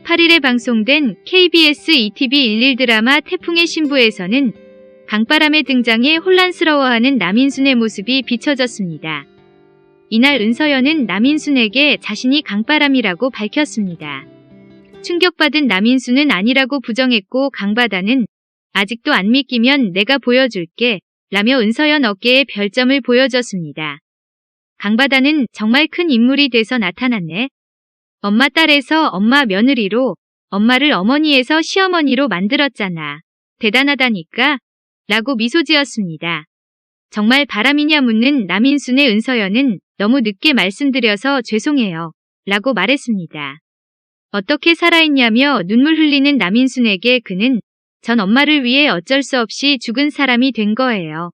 8일에 방송된 KBS ETV 11 드라마 태풍의 신부에서는 강바람의 등장에 혼란스러워하는 남인순의 모습이 비춰졌습니다. 이날 은서연은 남인순에게 자신이 강바람이라고 밝혔습니다. 충격받은 남인순은 아니라고 부정했고 강바다는 아직도 안 믿기면 내가 보여줄게 라며 은서연 어깨에 별점을 보여줬습니다. 강바다는 정말 큰 인물이 돼서 나타났네. 엄마 딸에서 엄마 며느리로 엄마를 어머니에서 시어머니로 만들었잖아. 대단하다니까? 라고 미소 지었습니다. 정말 바람이냐 묻는 남인순의 은서연은 너무 늦게 말씀드려서 죄송해요. 라고 말했습니다. 어떻게 살아있냐며 눈물 흘리는 남인순에게 그는 전 엄마를 위해 어쩔 수 없이 죽은 사람이 된 거예요.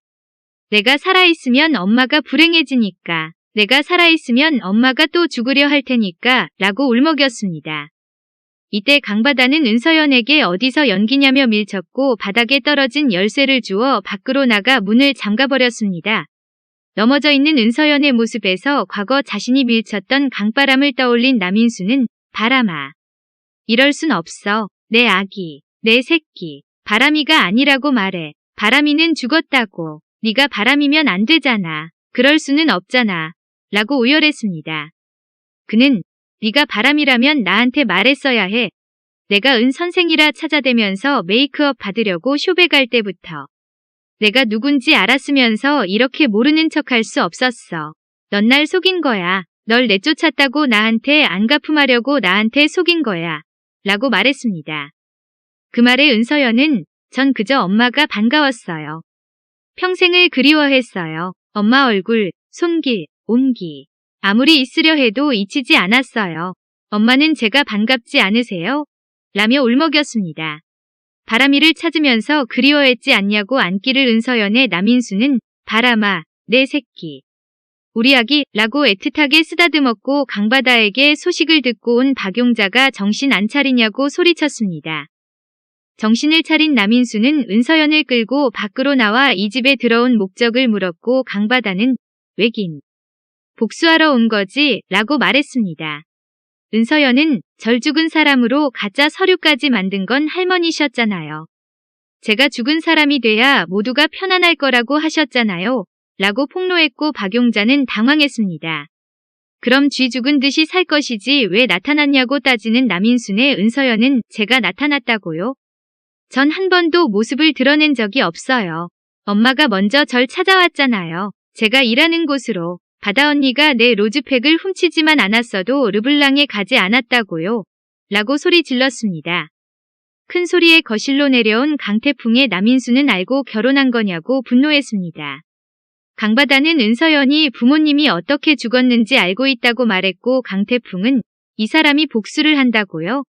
내가 살아있으면 엄마가 불행해지니까. 내가 살아있으면 엄마가 또 죽으려 할 테니까 라고 울먹였습니다. 이때 강바다는 은서연에게 어디서 연기냐며 밀쳤고 바닥에 떨어진 열쇠를 주워 밖으로 나가 문을 잠가버렸습니다. 넘어져 있는 은서연의 모습에서 과거 자신이 밀쳤던 강바람을 떠올린 남인순은 바람아. 이럴 순 없어. 내 아기, 내 새끼. 바람이가 아니라고 말해. 바람이는 죽었다고. 네가 바람이면 안 되잖아. 그럴 수는 없잖아. 라고 오열했습니다. 그는 네가 바람이라면 나한테 말했어야 해. 내가 은 선생이라 찾아대면서 메이크업 받으려고 쇼에 갈 때부터. 내가 누군지 알았으면서 이렇게 모르는 척할 수 없었어. 넌 날 속인 거야. 널 내쫓았다고 나한테 안 갚음하려고 나한테 속인 거야. 라고 말했습니다. 그 말에 은서연은 전 그저 엄마가 반가웠어요. 평생을 그리워했어요. 엄마 얼굴, 손길, 온기. 아무리 있으려 해도 잊히지 않았어요. 엄마는 제가 반갑지 않으세요? 라며 울먹였습니다. 바람이를 찾으면서 그리워했지 않냐고 안기를 은서연의 남인순은 바람아, 내 새끼. 우리 아기 라고 애틋하게 쓰다듬었고 강바다에게 소식을 듣고 온 박용자가 정신 안 차리냐고 소리쳤습니다. 정신을 차린 남인순은 은서연을 끌고 밖으로 나와 이 집에 들어온 목적을 물었고 강바다는 왜긴. 복수하러 온 거지 라고 말했습니다. 은서연은 절 죽은 사람으로 가짜 서류까지 만든 건 할머니셨잖아요. 제가 죽은 사람이 돼야 모두가 편안할 거라고 하셨잖아요. 라고 폭로했고 박용자는 당황했습니다. 그럼 쥐 죽은 듯이 살 것이지 왜 나타났냐고 따지는 남인순의 은서연은 제가 나타났다고요? 전 한 번도 모습을 드러낸 적이 없어요. 엄마가 먼저 절 찾아왔잖아요. 제가 일하는 곳으로. 바다 언니가 내 로즈팩을 훔치지만 않았어도 르블랑에 가지 않았다고요. 라고 소리 질렀습니다. 큰 소리에 거실로 내려온 강태풍의 남인순은 알고 결혼한 거냐고 분노했습니다. 강바다는 은서연이 부모님이 어떻게 죽었는지 알고 있다고 말했고 강태풍은 이 사람이 복수를 한다고요?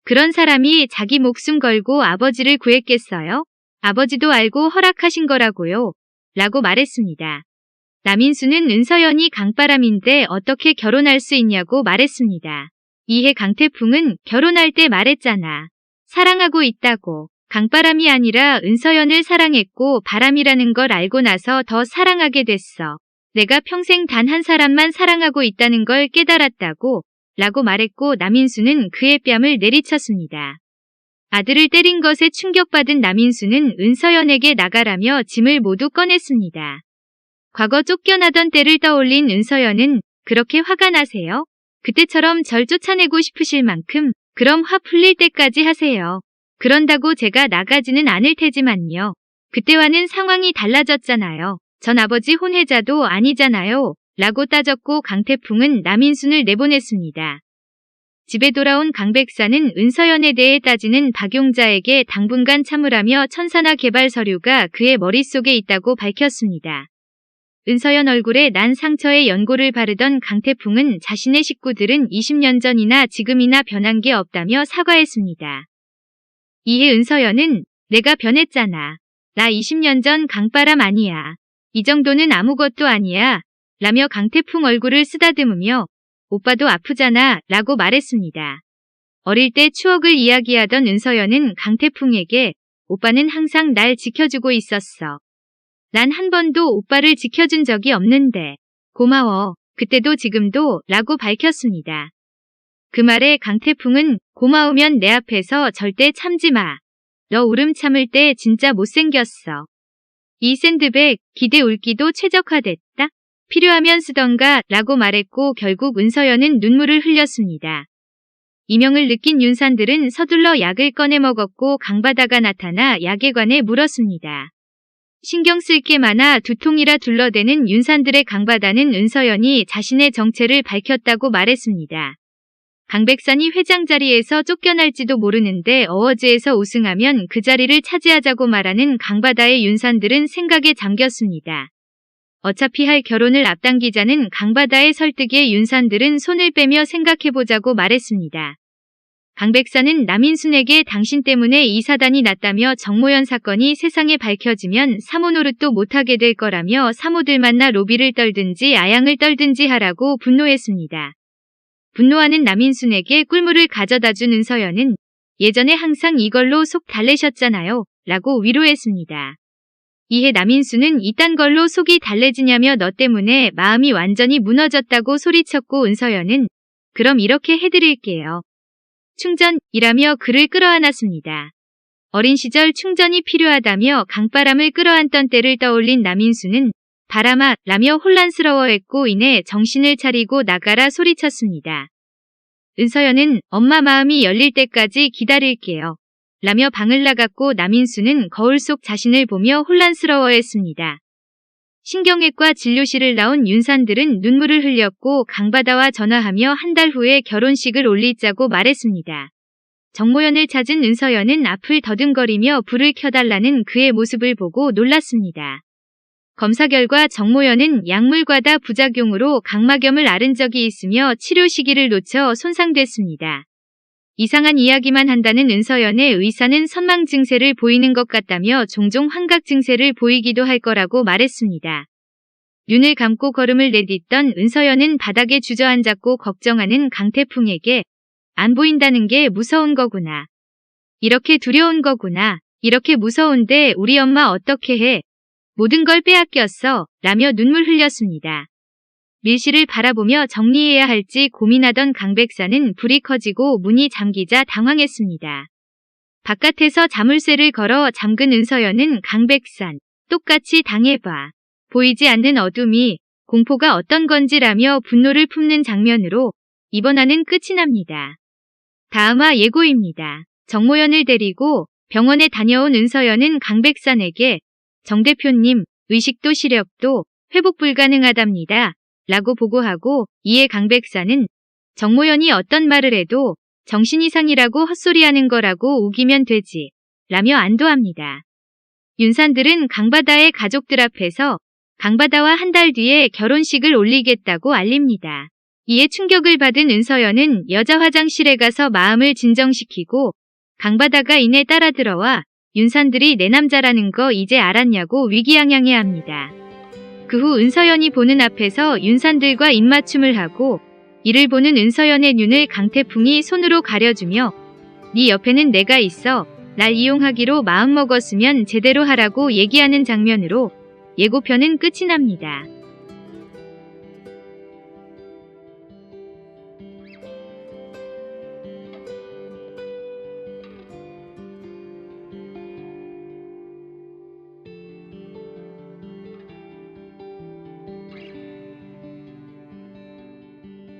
그런 사람이 자기 목숨 걸고 아버지를 구했겠어요? 아버지도 알고 허락하신 거라고요. 라고 말했습니다. 남인순은 은서연이 강바람인데 어떻게 결혼할 수 있냐고 말했습니다. 이에 강태풍은 결혼할 때 말했잖아. 사랑하고 있다고. 강바람이 아니라 은서연을 사랑했고 바람이라는 걸 알고 나서 더 사랑하게 됐어. 내가 평생 단 한 사람만 사랑하고 있다는 걸 깨달았다고. 라고 말했고 남인순은 그의 뺨을 내리쳤습니다. 아들을 때린 것에 충격받은 남인순은 은서연에게 나가라며 짐을 모두 꺼냈습니다. 과거 쫓겨나던 때를 떠올린 은서연은 그렇게 화가 나세요? 그때처럼 절 쫓아내고 싶으실 만큼 그럼 화 풀릴 때까지 하세요. 그런다고 제가 나가지는 않을 테지만요. 그때와는 상황이 달라졌잖아요. 전 아버지 혼외자도 아니잖아요. 라고 따졌고 강태풍은 남인순을 내보냈습니다. 집에 돌아온 강백사는 은서연에 대해 따지는 박용자에게 당분간 참으라며 천산화 개발 서류가 그의 머릿속에 있다고 밝혔습니다. 은서연 얼굴에 난 상처에 연고를 바르던 강태풍은 자신의 식구들은 20년 전이나 지금이나 변한 게 없다며 사과했습니다. 이에 은서연은 내가 변했잖아. 나 20년 전 강바람 아니야. 이 정도는 아무것도 아니야. 라며 강태풍 얼굴을 쓰다듬으며 오빠도 아프잖아 라고 말했습니다. 어릴 때 추억을 이야기하던 은서연은 강태풍에게 오빠는 항상 날 지켜주고 있었어. 난 한 번도 오빠를 지켜준 적이 없는데 고마워. 그때도 지금도 라고 밝혔습니다. 그 말에 강태풍은 고마우면 내 앞에서 절대 참지 마. 너 울음 참을 때 진짜 못생겼어. 이 샌드백, 기대 울기도 최적화됐다. 필요하면 쓰던가 라고 말했고 결국 은서연은 눈물을 흘렸습니다. 이명을 느낀 윤산들은 서둘러 약을 꺼내 먹었고 강바다가 나타나 약에 관해 물었습니다. 신경 쓸 게 많아 두통이라 둘러대는 윤산들의 강바다는 은서연이 자신의 정체를 밝혔다고 말했습니다. 강백산이 회장 자리에서 쫓겨날지도 모르는데 어워즈에서 우승하면 그 자리를 차지하자고 말하는 강바다의 윤산들은 생각에 잠겼습니다. 어차피 할 결혼을 앞당기자는 강바다의 설득에 윤산들은 손을 빼며 생각해보자고 말했습니다. 강백산은 남인순에게 당신 때문에 이 사단이 났다며 정모연 사건이 세상에 밝혀지면 사모 노릇도 못하게 될 거라며 사모들 만나 로비를 떨든지 아양을 떨든지 하라고 분노했습니다. 분노하는 남인순에게 꿀물을 가져다준 은서연은 예전에 항상 이걸로 속 달래셨잖아요 라고 위로했습니다. 이에 남인순은 이딴 걸로 속이 달래지냐며 너 때문에 마음이 완전히 무너졌다고 소리쳤고 은서연은 그럼 이렇게 해드릴게요. 충전이라며 그를 끌어안았습니다. 어린 시절 충전이 필요하다며 강바람을 끌어안던 때를 떠올린 남인순은 바람아 라며 혼란스러워했고 이내 정신을 차리고 나가라 소리쳤습니다. 은서연은 엄마 마음이 열릴 때까지 기다릴게요. 라며 방을 나갔고 남인순은 거울 속 자신을 보며 혼란스러워했습니다. 신경외과 진료실을 나온 윤산들은 눈물을 흘렸고 강바다와 전화하며 한 달 후에 결혼식을 올리자고 말했습니다. 정모연을 찾은 은서연은 앞을 더듬거리며 불을 켜달라는 그의 모습을 보고 놀랐습니다. 검사 결과 정모연은 약물 과다 부작용으로 각막염을 앓은 적이 있으며 치료 시기를 놓쳐 손상됐습니다. 이상한 이야기만 한다는 은서연의 의사는 선망 증세를 보이는 것 같다며 종종 환각 증세를 보이기도 할 거라고 말했습니다. 눈을 감고 걸음을 내딛던 은서연은 바닥에 주저앉았고 걱정하는 강태풍에게 안 보인다는 게 무서운 거구나. 이렇게 두려운 거구나. 이렇게 무서운데 우리 엄마 어떻게 해? 모든 걸 빼앗겼어. 라며 눈물 흘렸습니다. 밀실을 바라보며 정리해야 할지 고민하던 강백산은 불이 커지고 문이 잠기자 당황했습니다. 바깥에서 자물쇠를 걸어 잠근 은서연은 강백산, 똑같이 당해봐. 보이지 않는 어둠이 공포가 어떤 건지라며 분노를 품는 장면으로 이번 화는 끝이 납니다. 다음화 예고입니다. 정모연을 데리고 병원에 다녀온 은서연은 강백산에게 정 대표님, 의식도 시력도 회복 불가능하답니다. 라고 보고하고 이에 강백산은 정모연이 어떤 말을 해도 정신 이상이라고 헛소리하는 거라고 우기면 되지. 라며 안도합니다. 윤산들은 강바다의 가족들 앞에서 강바다와 한 달 뒤에 결혼식을 올리겠다고 알립니다. 이에 충격을 받은 은서연은 여자 화장실에 가서 마음을 진정시키고 강바다가 이내 따라 들어와 윤산들이 내 남자라는 거 이제 알았냐고 위기양양해합니다. 그 후 은서연이 보는 앞에서 윤산들과 입맞춤을 하고 이를 보는 은서연의 눈을 강태풍이 손으로 가려주며 네 옆에는 내가 있어. 날 이용하기로 마음먹었으면 제대로 하라고 얘기하는 장면으로 예고편은 끝이 납니다.